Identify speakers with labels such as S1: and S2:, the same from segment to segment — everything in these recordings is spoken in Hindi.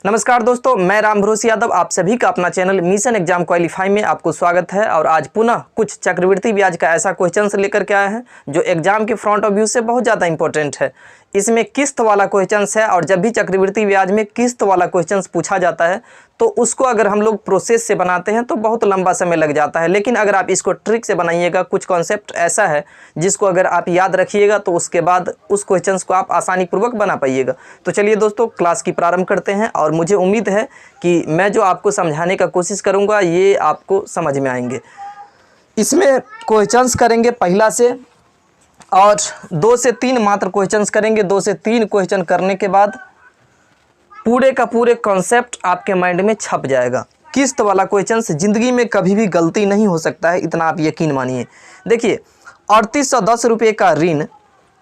S1: नमस्कार दोस्तों, मैं राम भरोसे यादव आप सभी का अपना चैनल मिशन एग्जाम क्वालिफाई में आपको स्वागत है। और आज पुनः कुछ चक्रवृद्धि ब्याज का ऐसा क्वेश्चन लेकर के आए हैं जो एग्जाम के फ्रंट ऑफ व्यू से बहुत ज़्यादा इंपॉर्टेंट है। इसमें किस्त वाला क्वेश्चन है और जब भी चक्रवृद्धि ब्याज में किस्त वाला क्वेश्चन पूछा जाता है तो उसको अगर हम लोग प्रोसेस से बनाते हैं तो बहुत लंबा समय लग जाता है। लेकिन अगर आप इसको ट्रिक से बनाइएगा, कुछ कॉन्सेप्ट ऐसा है जिसको अगर आप याद रखिएगा तो उसके बाद उस क्वेश्चन को आप आसानी पूर्वक बना पाइएगा। तो चलिए दोस्तों, क्लास की प्रारंभ करते हैं और मुझे उम्मीद है कि मैं जो आपको समझाने का कोशिश करूँगा ये आपको समझ में आएंगे। इसमें क्वेश्चंस करेंगे पहला से और 2 से 3 मात्र क्वेश्चंस करेंगे। 2 से 3 क्वेश्चन करने के बाद पूरे का पूरे कॉन्सेप्ट आपके माइंड में छप जाएगा। किस्त वाला क्वेश्चंस ज़िंदगी में कभी भी गलती नहीं हो सकता है, इतना आप यकीन मानिए। देखिए, 3810 रुपये का ऋण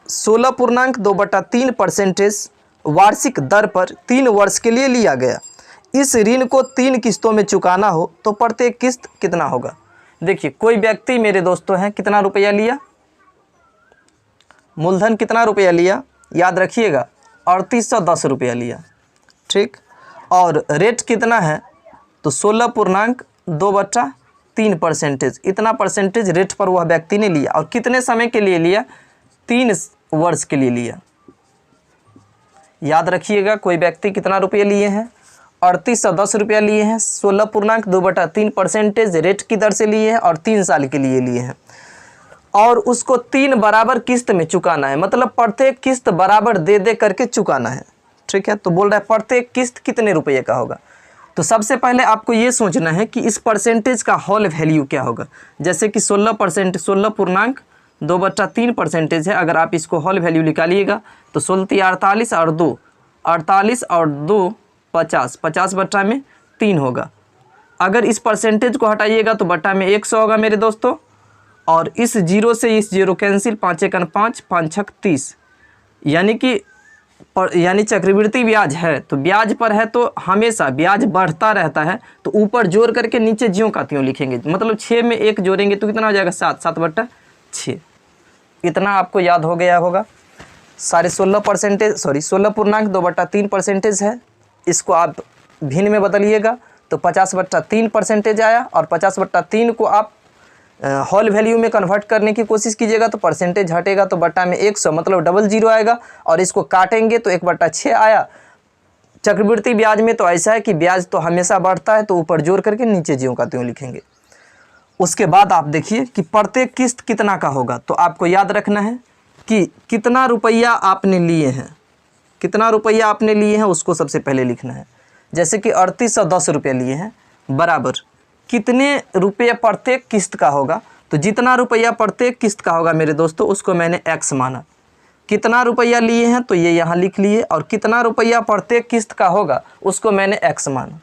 S1: 16.2/3% वार्षिक दर पर 3 वर्ष के लिए लिया गया। इस ऋण को 3 किस्तों में चुकाना हो तो प्रत्येक किस्त कितना होगा। देखिए, कोई व्यक्ति मेरे दोस्तों हैं कितना रुपया लिया, मूलधन कितना रुपया लिया, याद रखिएगा 3810 रुपया लिया, ठीक। और रेट कितना है तो 16.2/3%, इतना परसेंटेज रेट पर वह व्यक्ति ने लिया। और कितने समय के लिए लिया, 3 वर्ष के लिए लिया। याद रखिएगा, कोई व्यक्ति कितना रुपये लिए हैं, 3810 रुपया लिए हैं, 16.2/3% रेट की दर से लिए हैं और 3 साल के लिए लिए हैं। और उसको 3 बराबर किस्त में चुकाना है, मतलब प्रत्येक किस्त बराबर दे दे करके चुकाना है, ठीक है। तो बोल रहा है प्रत्येक किस्त कितने रुपये का होगा। तो सबसे पहले आपको ये सोचना है कि इस परसेंटेज का होल वैल्यू क्या होगा। जैसे कि 16.2/3% है। अगर आप इसको होल वैल्यू निकालिएगा तो 16 48 और 2 48 और 2 50, 50 बट्टा में 3 होगा। अगर इस परसेंटेज को हटाइएगा तो बट्टा में 100 होगा मेरे दोस्तों। और इस जीरो से इस जीरो कैंसिल, 5 एकन 5, 5 छक 30। यानी चक्रवृद्धि ब्याज है तो ब्याज पर है तो हमेशा ब्याज बढ़ता रहता है। तो ऊपर जोड़ करके नीचे ज्यों का त्यों लिखेंगे, मतलब 6 में 1 जोड़ेंगे तो कितना हो जाएगा 7, 7/6। इतना आपको याद हो गया होगा। 16.2/3% है। इसको आप भिन्न में बदलिएगा तो 50/3% आया। और 50/3 को आप होल वैल्यू में कन्वर्ट करने की कोशिश कीजिएगा तो परसेंटेज हटेगा तो बट्टा में 100, मतलब डबल जीरो आएगा। और इसको काटेंगे तो 1/6 आया। चक्रवृद्धि ब्याज में तो ऐसा है कि ब्याज तो हमेशा बढ़ता है, तो ऊपर जोड़ करके नीचे ज्यों का त्यों लिखेंगे। उसके बाद आप देखिए कि प्रत्येक किस्त कितना का होगा। तो आपको याद रखना है कि कितना रुपया आपने लिए हैं, कितना रुपया आपने लिए हैं उसको सबसे पहले लिखना है। जैसे कि 3810 रुपये लिए हैं बराबर कितने रुपये प्रत्येक किस्त का होगा। तो जितना रुपया प्रत्येक किस्त का होगा मेरे दोस्तों उसको मैंने x माना। कितना रुपया लिए हैं तो ये यहाँ लिख लिए। और कितना रुपया प्रत्येक किस्त का होगा उसको मैंने x माना।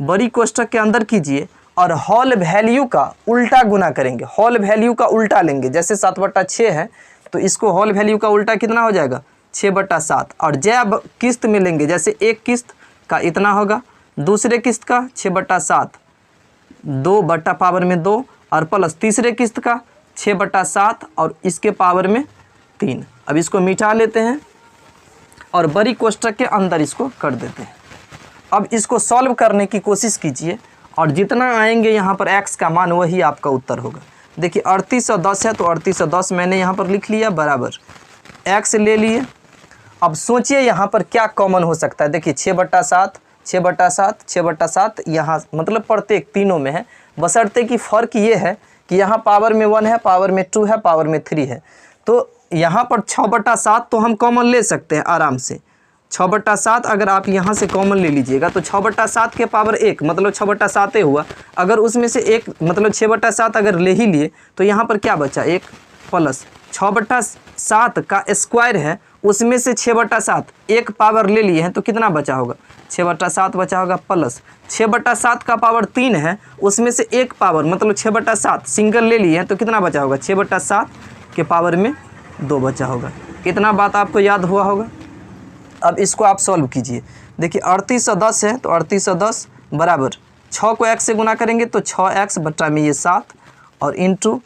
S1: बड़ी कोष्ठक के अंदर कीजिए और होल वैल्यू का उल्टा गुना करेंगे। होल वैल्यू का उल्टा लेंगे, जैसे 7/6 है तो इसको होल वैल्यू का उल्टा कितना हो जाएगा 6/7। और जब किस्त में लेंगे, जैसे एक किस्त का इतना होगा, दूसरे किस्त का 6/7, 2/2 और प्लस तीसरे किस्त का 6/7 और इसके पावर में 3। अब इसको मिटा लेते हैं और बड़ी कोष्ठक के अंदर इसको कर देते हैं। अब इसको सॉल्व करने की कोशिश कीजिए और जितना आएंगे यहाँ पर x का मान वही आपका उत्तर होगा। देखिए 3810 है तो 3810 मैंने यहाँ पर लिख लिया बराबर x ले लिए। अब सोचिए यहाँ पर क्या कॉमन हो सकता है। देखिए 6/7, 6/7, 6/7 यहाँ मतलब प्रत्येक तीनों में है, बशर्ते कि फ़र्क ये है कि यहाँ पावर में 1 है, पावर में 2 है, पावर में 3 है। तो यहाँ पर 6/7 तो हम कॉमन ले सकते हैं आराम से। 6/7 अगर आप यहाँ से कॉमन ले लीजिएगा तो 6/7 के पावर 1 मतलब 6/7 हुआ। अगर उसमें से 1 मतलब 6/7 अगर ले ही लिए तो यहाँ पर क्या बचा 1 प्लस 6/7 का स्क्वायर है, उसमें से 6/7 एक पावर ले लिए हैं तो कितना बचा होगा 6/7 बचा होगा। प्लस 6/7 का पावर 3 है, उसमें से एक पावर मतलब 6/7 सिंगल ले लिए हैं तो कितना बचा होगा 6/7 के पावर में 2 बचा होगा। इतना बात आपको याद हुआ होगा। अब इसको आप सॉल्व कीजिए। देखिए 3810 है तो 3810 बराबर 6 को x से गुना करेंगे तो 6x बट्टा में ये 7 और इंटू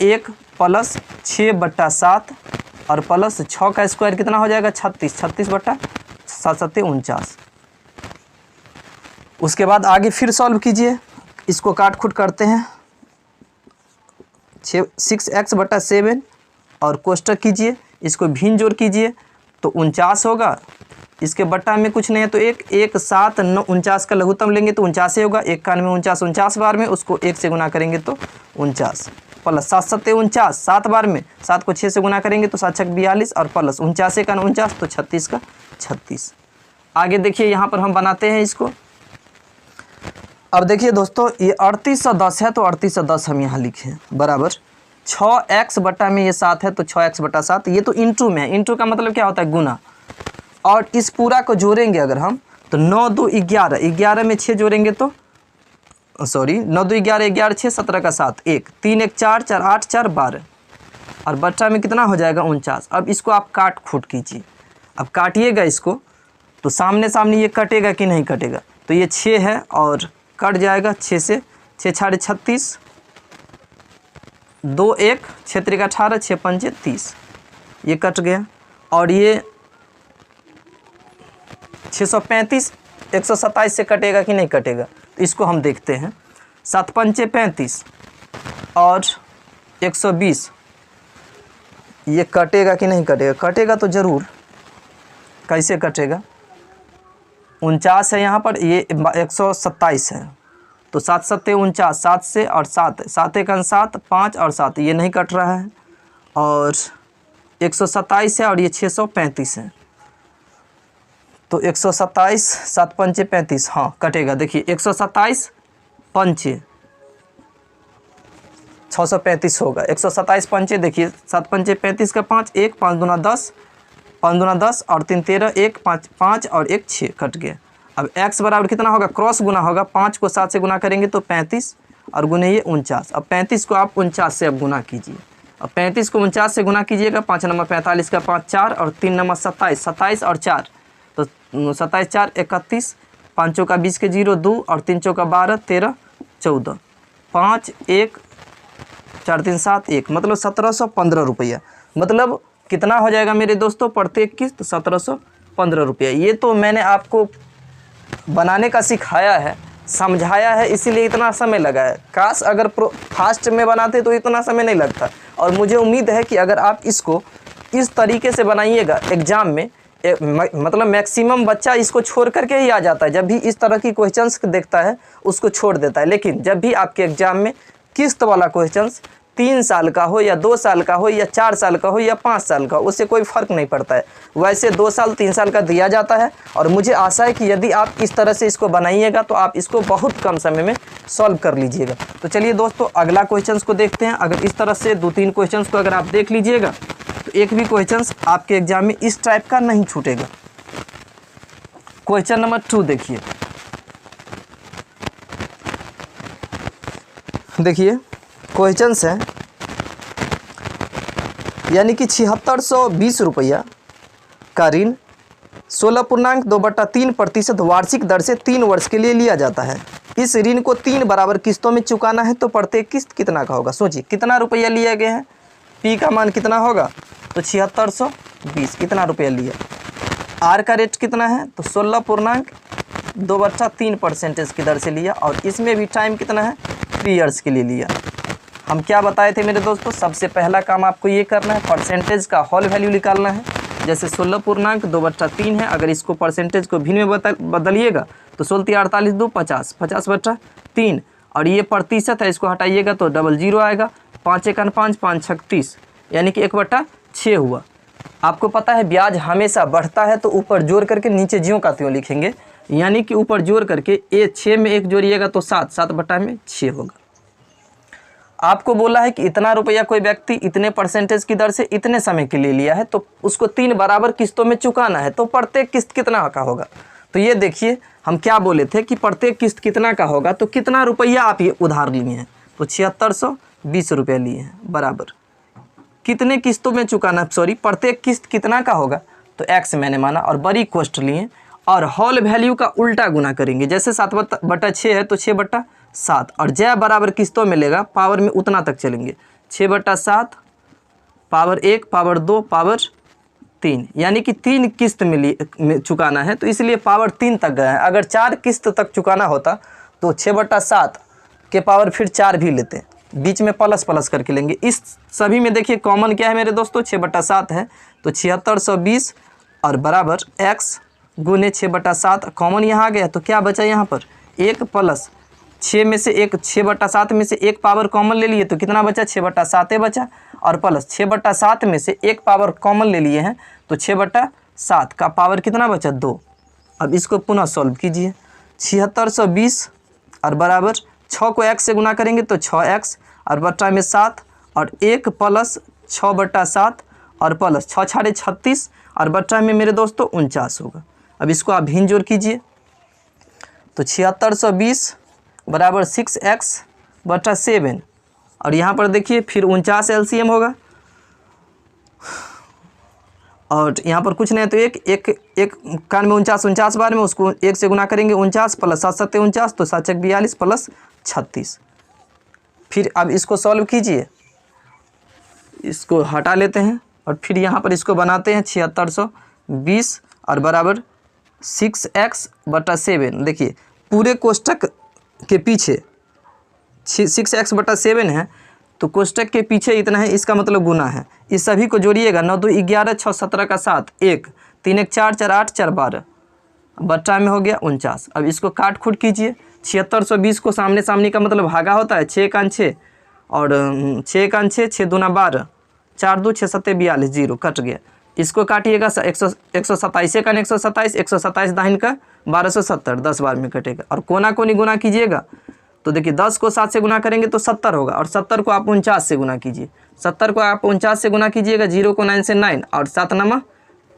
S1: 1 प्लस 6/7 और प्लस 6 का स्क्वायर कितना हो जाएगा 36, 36/7 7 49। उसके बाद आगे फिर सॉल्व कीजिए, इसको काट खूट करते हैं। 6x/7 और कोष्टक कीजिए, इसको भिन्न जोड़ कीजिए तो 49 होगा। इसके बट्टा में कुछ नहीं है तो 1 7 9 49 का लघुत्तम लेंगे तो 49 ही होगा। 1 में 49 बार में, उसको 1 से गुना करेंगे तो 49 प्लस 7 7 49 7 बार में, 7 को 6 से गुना करेंगे तो 7 6 42 और प्लस 49 का 49 तो 36 का 36। आगे देखिए यहाँ पर हम बनाते हैं इसको। अब देखिए दोस्तों ये 3810 है तो 3810 हम यहाँ लिखे बराबर 6x बटा में ये 7 है तो 6x/7। ये तो इंटू में है, इंटू का मतलब क्या होता है गुना। और इस पूरा को जोड़ेंगे अगर हम तो 9 2 11, 11 में 6 जोड़ेंगे तो 9 2 11, 11 6 17 का 7 1 3 1 4 4 8 4 12 और बट्टा में कितना हो जाएगा 49। अब इसको आप काट खूट कीजिए। अब काटिएगा इसको तो सामने सामने ये कटेगा कि नहीं कटेगा, तो ये 6 है और कट जाएगा 6 से, 6 6 36 2 1 6 3 18 6 5 30, ये कट गया। और ये 635 127 से कटेगा कि नहीं कटेगा, तो इसको हम देखते हैं। 7 5 35 और 120, ये कटेगा कि नहीं कटेगा, कटेगा तो ज़रूर। कैसे कटेगा, 49 है यहाँ पर, ये 127 है तो 7 7 49, 7 से और 7 7 1 7 5 और 7, ये नहीं कट रहा है। और 127 है और ये 635 है तो 127 7 5 35, हाँ कटेगा। देखिए 127 5 635 होगा, 127 5, देखिए 7 5 35 का 5 1 5 दूना 10 5 दूना 10 और 3 13 1 5 5 और 1 6 कट गया। अब x बराबर कितना होगा, क्रॉस गुना होगा, 5 को 7 से गुना करेंगे तो 35 और गुने ये 49। अब 35 को आप 49 से अब गुना कीजिए। अब 35 को 49 से गुना कीजिएगा, 5 नंबर 45 का 5 4 और 3 नंबर 27 27 और 4 तो 27 4 31, 5 चौका 20 के 0 2 और 3 चौका 12 13 14 5 1 4 3 7 1, मतलब 1715 रुपया। मतलब कितना हो जाएगा मेरे दोस्तों प्रत्येक किस्त 1715 रुपया। ये तो मैंने आपको बनाने का सिखाया है, समझाया है, इसीलिए इतना समय लगा है। काश अगर फास्ट में बनाते तो इतना समय नहीं लगता। और मुझे उम्मीद है कि अगर आप इसको इस तरीके से बनाइएगा एग्ज़ाम में, मतलब मैक्सिमम बच्चा इसको छोड़ करके ही आ जाता है। जब भी इस तरह की क्वेश्चंस देखता है उसको छोड़ देता है। लेकिन जब भी आपके एग्ज़ाम में किस्त वाला क्वेश्चंस 3 साल का हो या 2 साल का हो या 4 साल का हो या 5 साल का, उससे कोई फ़र्क नहीं पड़ता है। वैसे 2 साल 3 साल का दिया जाता है। और मुझे आशा है कि यदि आप इस तरह से इसको बनाइएगा तो आप इसको बहुत कम समय में सॉल्व कर लीजिएगा। तो चलिए दोस्तों अगला क्वेश्चंस को देखते हैं। अगर इस तरह से 2-3 क्वेश्चंस को अगर आप देख लीजिएगा तो एक भी क्वेश्चंस आपके एग्जाम में इस टाइप का नहीं छूटेगा। क्वेश्चन नंबर 2 देखिए, क्वेश्चंस है यानी कि 7620 रुपया का ऋण 16.2/3% वार्षिक दर से 3 वर्ष के लिए लिया जाता है। इस ऋण को 3 बराबर किस्तों में चुकाना है तो प्रत्येक किस्त कितना का होगा। सोचिए कितना रुपया लिया गया है, पी का मान कितना होगा तो 7620, कितना रुपया लिया। आर का रेट कितना है तो 16.2/3% की दर से लिया। और इसमें भी टाइम कितना है 3 ईयर्स के लिए लिया। हम क्या बताए थे मेरे दोस्तों, सबसे पहला काम आपको ये करना है, परसेंटेज का होल वैल्यू निकालना है। जैसे 16.2/3 है, अगर इसको परसेंटेज को भिन्न में बदलिएगा तो 16 48 2 50 50/3 और ये प्रतिशत है, इसको हटाइएगा तो 00 आएगा। 5 1 5 5 36 यानी कि 1/6 हुआ। आपको पता है ब्याज हमेशा बढ़ता है तो ऊपर जोड़ करके नीचे ज्यों का त्यों लिखेंगे, यानी कि ऊपर जोड़ करके 6 में 1 जोड़िएगा तो 7 7/6 होगा। आपको बोला है कि इतना रुपया कोई व्यक्ति इतने परसेंटेज की दर से इतने समय के लिए लिया है तो उसको 3 बराबर किस्तों में चुकाना है, तो प्रत्येक किस्त कितना का होगा। तो ये देखिए हम क्या बोले थे कि प्रत्येक किस्त कितना का होगा, तो कितना रुपया आप ये उधार लिए हैं तो 7620 रुपया लिए हैं बराबर कितने किस्तों में चुकाना, प्रत्येक किस्त कितना का होगा तो x मैंने माना और बड़ी कॉस्ट लिए और होल वैल्यू का उल्टा गुना करेंगे। जैसे 7/6 है तो 6/7 और जय बराबर किस्तों में लेगा, पावर में उतना तक चलेंगे। 6/7 पावर 1 पावर 2 पावर 3, यानी कि 3 किस्त में चुकाना है, तो इसलिए पावर 3 तक गया है। अगर 4 किस्त तक चुकाना होता तो 6/7 के पावर फिर 4 भी लेते, बीच में प्लस प्लस करके लेंगे। इस सभी में देखिए कॉमन क्या है मेरे दोस्तों, 6/7 है, तो 7620 और बराबर x गुने 6/7 कॉमन यहाँ आ गया, तो क्या बचा यहाँ पर 1 प्लस 6 में से 1, 6/7 में से 1 पावर कॉमन ले लिए तो कितना बचा, 6/7 बचा, और प्लस 6/7 में से 1 पावर कॉमन ले लिए हैं तो 6/7 का पावर कितना बचा, 2। अब इसको पुनः सॉल्व कीजिए, 7620 और बराबर 6 को x से गुना करेंगे तो 6x और बट्टा में 7 और 1 प्लस 6/7 और प्लस 6 छाड़े 36 और बट्टा में मेरे दोस्तों 49 होगा। अब इसको आप भिन्न जोड़ कीजिए, तो 7620 बराबर 6x/7 और यहाँ पर देखिए फिर 49 एलसीएम होगा, और यहाँ पर कुछ नहीं तो एक कान में 49 बार में उसको 1 से गुना करेंगे 49 प्लस 7 7 49 तो 7 42 प्लस 36। फिर अब इसको सॉल्व कीजिए, इसको हटा लेते हैं और फिर यहाँ पर इसको बनाते हैं 7620 और बराबर 6x/7। देखिए पूरे कोष्टक के पीछे 6x/7 है तो कोष्टक के पीछे इतना है, इसका मतलब गुना है। इस सभी को जोड़िएगा, 9 2 11 6 17 का 7 1 3 1 4 4 8 4 12 बट्टा में हो गया 49। अब इसको काट खूट कीजिए, 7620 को सामने सामने का मतलब भागा होता है, 6 1 6 और 6 1 6 6 2 12 4 2 6 7 42 0 कट गया। इसको काटिएगा 127 का 127 127 दाहिन का 1270 10 बार में कटेगा, और कोना कोनी गुना कीजिएगा तो देखिए 10 को 7 से गुना करेंगे तो 70 होगा, और 70 को आप 49 से गुना कीजिए, 70 को आप 49 से गुना कीजिएगा, 0 को 9 से 9 और 7 9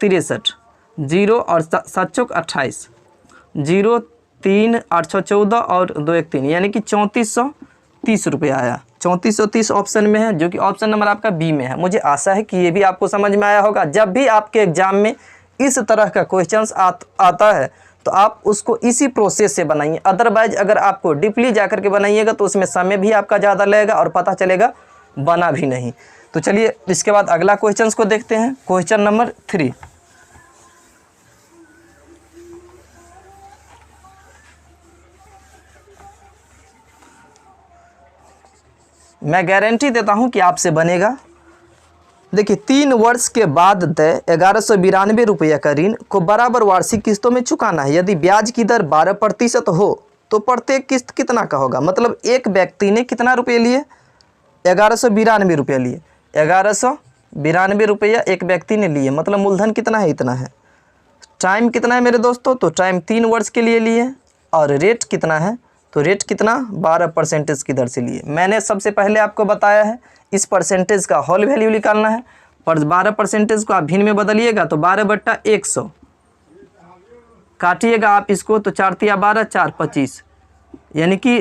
S1: 63 0 और 7 चौक 28 0 3 8 6 14 और 2 1 3 यानी कि 3430 रुपये आया। 3430 ऑप्शन में है, जो कि ऑप्शन नंबर आपका बी में है। मुझे आशा है कि ये भी आपको समझ में आया होगा। जब भी आपके एग्जाम में इस तरह का क्वेश्चंस आता है तो आप उसको इसी प्रोसेस से बनाइए, अदरवाइज अगर आपको डीपली जाकर के बनाइएगा तो उसमें समय भी आपका ज़्यादा लगेगा और पता चलेगा बना भी नहीं। तो चलिए इसके बाद अगला क्वेश्चंस को देखते हैं। क्वेश्चन नंबर 3, मैं गारंटी देता हूं कि आपसे बनेगा। देखिए 3 वर्ष के बाद तय 1192 रुपये का ऋण को बराबर वार्षिक किस्तों में चुकाना है। यदि ब्याज की दर 12% हो तो प्रत्येक किस्त कितना का होगा। मतलब एक व्यक्ति ने कितना रुपये लिए, 1192 रुपये लिए, 1192 रुपया एक व्यक्ति ने लिए, मतलब मूलधन कितना है, इतना है। टाइम कितना है मेरे दोस्तों, तो टाइम 3 वर्ष के लिए लिए, और रेट कितना है, तो रेट कितना 12% की दर से लिए। मैंने सबसे पहले आपको बताया है इस परसेंटेज का होल वैल्यू निकालना है, पर 12% को आप भिन्न में बदलिएगा तो 12/100 काटिएगा आप इसको तो 4 तिया 12 4 25, यानी कि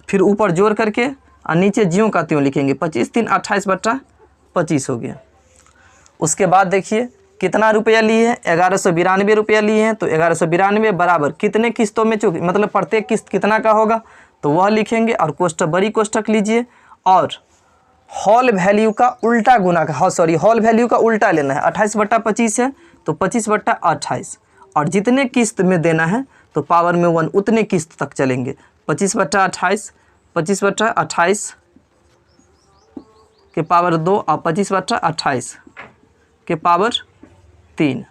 S1: फिर ऊपर जोड़ करके और नीचे ज्यों का त्यों लिखेंगे, 25 3 28/25 हो गया। उसके बाद देखिए कितना रुपया लिए हैं, 1192 रुपया लिए हैं, तो 1192 बराबर कितने किस्तों में चुके, मतलब प्रत्येक किस्त कितना का होगा तो वह लिखेंगे, और कोष्टक बड़ी कोष्टक लीजिए और हॉल वैल्यू का उल्टा गुना का, हॉल वैल्यू का उल्टा लेना है। 28/25 है तो 25/28, और जितने किस्त में देना है तो पावर में 1 उतने किस्त तक चलेंगे। 25/28 25/28 के पावर 2 और 25/28 के पावर 3,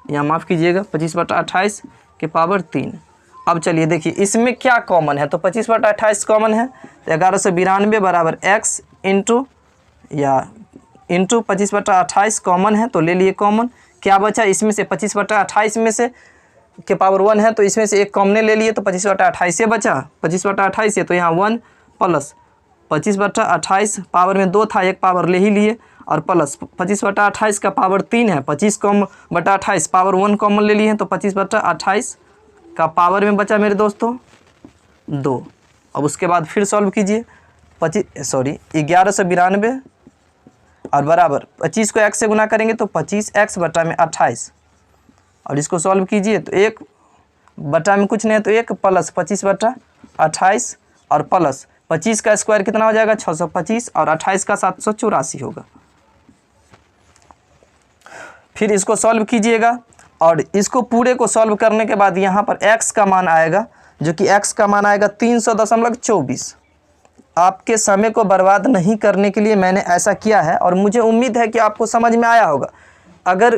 S1: यहाँ माफ़ कीजिएगा, 25/28 के पावर 3। अब चलिए देखिए इसमें क्या कॉमन है, तो 25/28 कॉमन है, तो 1192 बराबर x इंटू 25/28 कॉमन है, तो ले लिए कॉमन। क्या बचा इसमें से, 25/28 में से के पावर 1 है तो इसमें से एक कॉमन ले लिए तो 25/28 से बचा, 25/28 से, तो यहाँ 1 प्लस 25/28 पावर में 2 था, एक पावर ले ही लिए, और प्लस 25/28 का पावर 3 है, 25/28 पावर 1 कॉमन ले लिए हैं तो 25/28 का पावर में बचा मेरे दोस्तों 2। अब उसके बाद फिर सॉल्व कीजिए, 1192 और बराबर 25 को x से गुना करेंगे तो 25x/28, और इसको सॉल्व कीजिए तो 1 बटा में कुछ नहीं है तो 1 प्लस 25/28 और प्लस 25 का स्क्वायर कितना हो जाएगा 625 और 28 का 784 होगा। फिर इसको सॉल्व कीजिएगा और इसको पूरे को सॉल्व करने के बाद यहाँ पर x का मान आएगा, जो कि x का मान आएगा 300.24। आपके समय को बर्बाद नहीं करने के लिए मैंने ऐसा किया है और मुझे उम्मीद है कि आपको समझ में आया होगा। अगर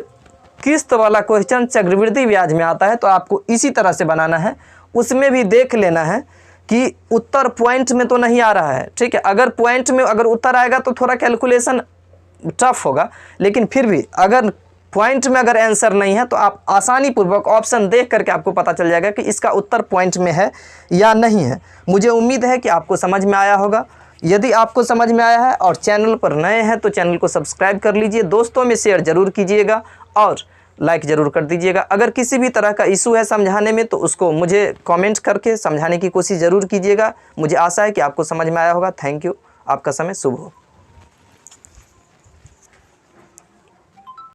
S1: किस्त वाला क्वेश्चन चक्रवृद्धि ब्याज में आता है तो आपको इसी तरह से बनाना है, उसमें भी देख लेना है कि उत्तर पॉइंट में तो नहीं आ रहा है, ठीक है। अगर पॉइंट में अगर उत्तर आएगा तो थोड़ा कैलकुलेशन टफ होगा, लेकिन फिर भी अगर पॉइंट में अगर आंसर नहीं है तो आप आसानी पूर्वक ऑप्शन देख करके आपको पता चल जाएगा कि इसका उत्तर पॉइंट में है या नहीं है। मुझे उम्मीद है कि आपको समझ में आया होगा। यदि आपको समझ में आया है और चैनल पर नए हैं तो चैनल को सब्सक्राइब कर लीजिए, दोस्तों में शेयर ज़रूर कीजिएगा और लाइक ज़रूर कर दीजिएगा। अगर किसी भी तरह का इशू है समझाने में तो उसको मुझे कमेंट करके समझाने की कोशिश ज़रूर कीजिएगा। मुझे आशा है कि आपको समझ में आया होगा। थैंक यू, आपका समय शुभ हो।